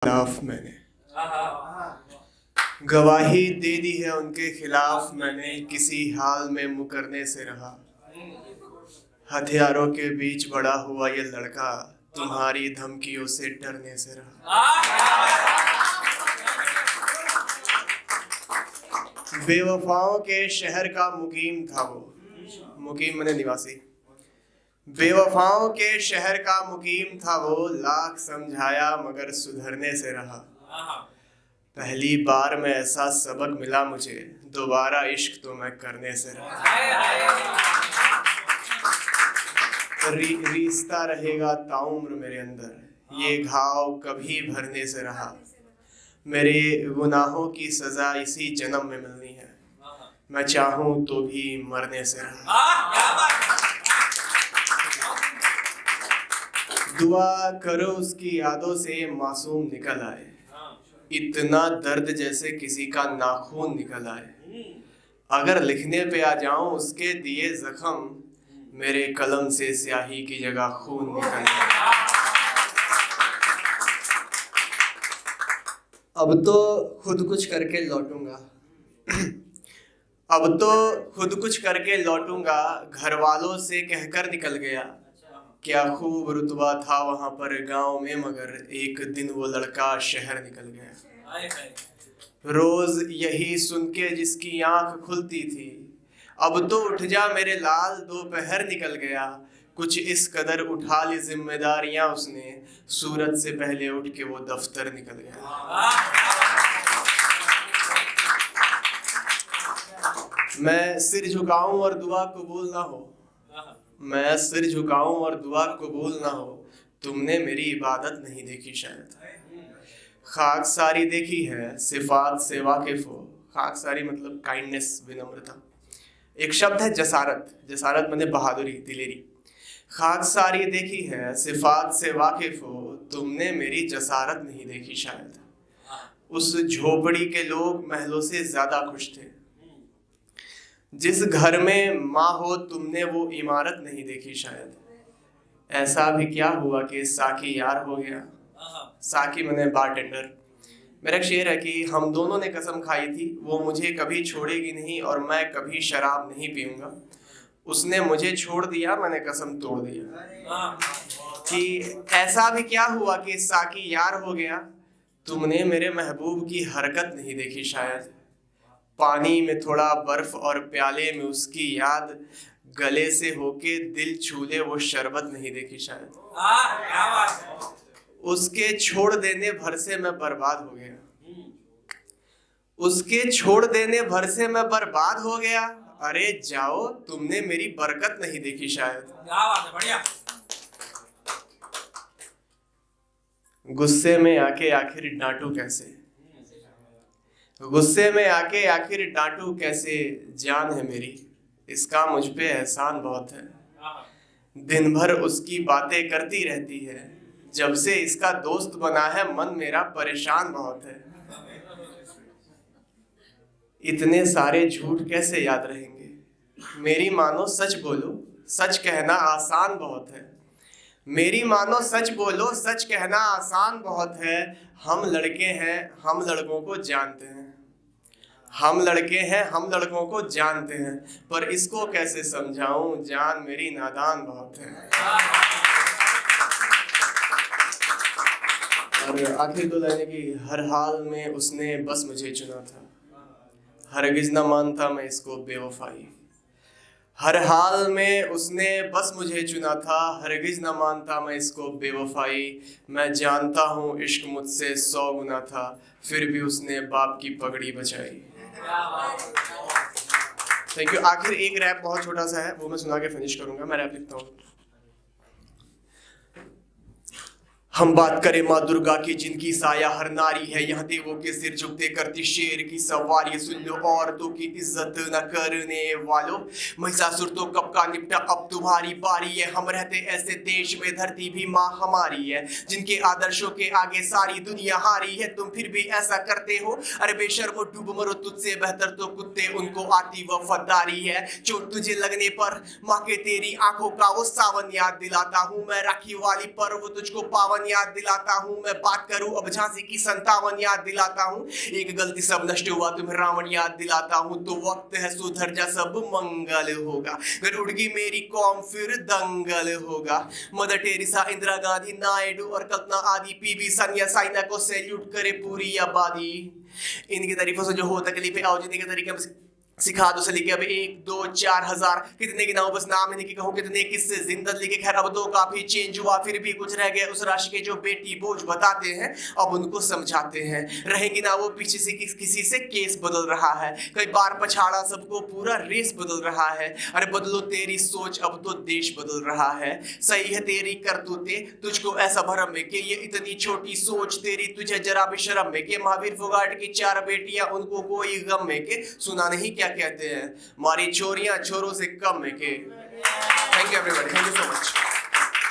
खिलाफ मैंने गवाही दे दी है, उनके खिलाफ मैंने किसी हाल में मुकरने से रहा। हथियारों के बीच बड़ा हुआ ये लड़का तुम्हारी धमकियों से डरने से रहा। बेवफाओं के शहर का मुकीम था वो, मुकीम मने निवासी। बेवफाओं के शहर का मुकीम था वो, लाख समझाया मगर सुधरने से रहा। पहली बार में ऐसा सबक मिला मुझे, दोबारा इश्क तो मैं करने से रहा। रिश्ता रहेगा ताउम्र मेरे अंदर, ये घाव कभी भरने से रहा। मेरे गुनाहों की सजा इसी जन्म में मिलनी है, मैं चाहूं तो भी मरने से रहा। दुआ करो उसकी यादों से मासूम निकल आए, इतना दर्द जैसे किसी का नाखून निकल आए। अगर लिखने पे आ जाऊं उसके दिए जख्म, मेरे कलम से स्याही की जगह खून निकल आए। अब तो खुद कुछ करके लौटूंगा, अब तो खुद कुछ करके लौटूंगा। घर वालों से कहकर निकल गया, क्या खूब रुतबा था वहां पर गांव में, मगर एक दिन वो लड़का शहर निकल गया। रोज यही सुन के जिसकी आंख खुलती थी, अब तो उठ जा मेरे लाल दोपहर निकल गया। कुछ इस कदर उठा ली जिम्मेदारियां उसने, सूरत से पहले उठ के वो दफ्तर निकल गया। मैं सिर झुकाऊं और दुआ कबूल ना हो, मैं सिर झुकाऊं और दुआ कबूल ना हो, तुमने मेरी इबादत नहीं देखी शायद। खाक सारी देखी है, सिफात से वाकिफ हो। खाक सारी मतलब काइंडनेस, विनम्रता। एक शब्द है जसारत, जसारत माने बहादुरी, दिलेरी। खाक सारी देखी है, सिफात से वाकिफ हो, तुमने मेरी जसारत नहीं देखी शायद। उस झोपड़ी के लोग महलों से ज्यादा खुश थे, जिस घर में माँ हो तुमने वो इमारत नहीं देखी शायद। ऐसा भी क्या हुआ कि साकी यार हो गया। साकी मने बारटेंडर। मेरा एक शेर है कि हम दोनों ने कसम खाई थी, वो मुझे कभी छोड़ेगी नहीं और मैं कभी शराब नहीं पीऊंगा। उसने मुझे छोड़ दिया, मैंने कसम तोड़ दिया। कि ऐसा भी क्या हुआ कि साकी यार हो गया, तुमने मेरे महबूब की हरकत नहीं देखी शायद। पानी में थोड़ा बर्फ और प्याले में उसकी याद, गले से होके दिल छूले वो शरबत नहीं देखी शायद। उसके छोड़ देने भर से मैं बर्बाद हो गया, उसके छोड़ देने भर से मैं बर्बाद हो गया। अरे जाओ, तुमने मेरी बरकत नहीं देखी शायद। बढ़िया। गुस्से में आके आखिर डांटू कैसे, गुस्से में आके आखिर डांटू कैसे, जान है मेरी इसका मुझ पे एहसान बहुत है। दिन भर उसकी बातें करती रहती है, जब से इसका दोस्त बना है मन मेरा परेशान बहुत है। इतने सारे झूठ कैसे याद रहेंगे, मेरी मानो सच बोलो, सच कहना आसान बहुत है। मेरी मानो सच बोलो, सच कहना आसान बहुत है। हम लड़के हैं, हम लड़कों को जानते हैं, हम लड़के हैं, हम लड़कों को जानते हैं, पर इसको कैसे समझाऊं, जान मेरी नादान बहुत है। और आखिर दो लाइनें की, हर हाल में उसने बस मुझे चुना था, हरगिज न मानता मैं इसको बेवफाई। हर हाल में उसने बस मुझे चुना था, हरगिज न मानता मैं इसको बेवफाई। मैं जानता हूँ इश्क मुझसे 100 गुना था, फिर भी उसने बाप की पगड़ी बचाई। Thank you. आखिर एक रैप बहुत छोटा सा है, वो मैं सुना के फिनिश करूंगा। मैं रैप लिखता हूँ। हम बात करें माँ दुर्गा की, जिनकी साया हर नारी है, यहाँ देवों के सिर झुकते करती शेर की सवारी। सुन लो औरतों की इज्जत न करने वालों, महिषासुर तो कब का निपटा, अब तुम्हारी बारी है। हम रहते ऐसे देश में, धरती भी माँ हमारी है, जिनके आदर्शों के आगे सारी दुनिया हारी है। तुम फिर भी ऐसा करते हो, अरे बेशर्मो डूब मरो, तुझसे बेहतर तो कुत्ते उनको आती वफादारी है। चोट तुझे लगने पर माँ के तेरी आंखों का वो सावन याद दिलाता हूँ मैं, राखी वाली पर वो तुझको पावन 57 याद दिलाता हूँ, मैं बात करूँ अब झांसी की 57 याद दिलाता हूँ। एक गलती सब नष्ट हुआ तुम्हें रावण याद दिलाता हूँ, तो वक्त है सुधर जा सब मंगल होगा। अगर उड़ गई मेरी कौम फिर दंगल होगा। मदर टेरेसा, इंदिरा गांधी, नायडू और कल्पना आदि, पीवी संध्या, साइना को सैल्यूट करे पूरी आबादी। इनकी तारीफों से जो हो तकलीफें आओ जिंदगी के तरीके में सिखा दो सलीके। अब 1 2 4 हजार कितने गिनाऊं, बस नाम नहीं कि कहूं कितने किससे जिंदगी के। खैर अब तो काफी चेंज हुआ, फिर भी कुछ रह गया उस राशि के जो बेटी बोझ बताते हैं, अब उनको समझाते हैं। रहेंगी ना वो पीछे से किसी से केस बदल रहा है, कई बार पछाड़ा सबको पूरा रेस बदल रहा है। अरे बदलो तेरी सोच अब तो देश बदल रहा है। सही है तेरी करतूते तुझको ऐसा भरम में कि ये इतनी छोटी सोच तेरी तुझे जरा भी शर्म में कि महावीर फोगाट की 4 बेटियां उनको कोई गम में के सुना नहीं क्या कहते हैं, मारी चोरियां छोरों से कम है के। Thank you everybody, thank you so much.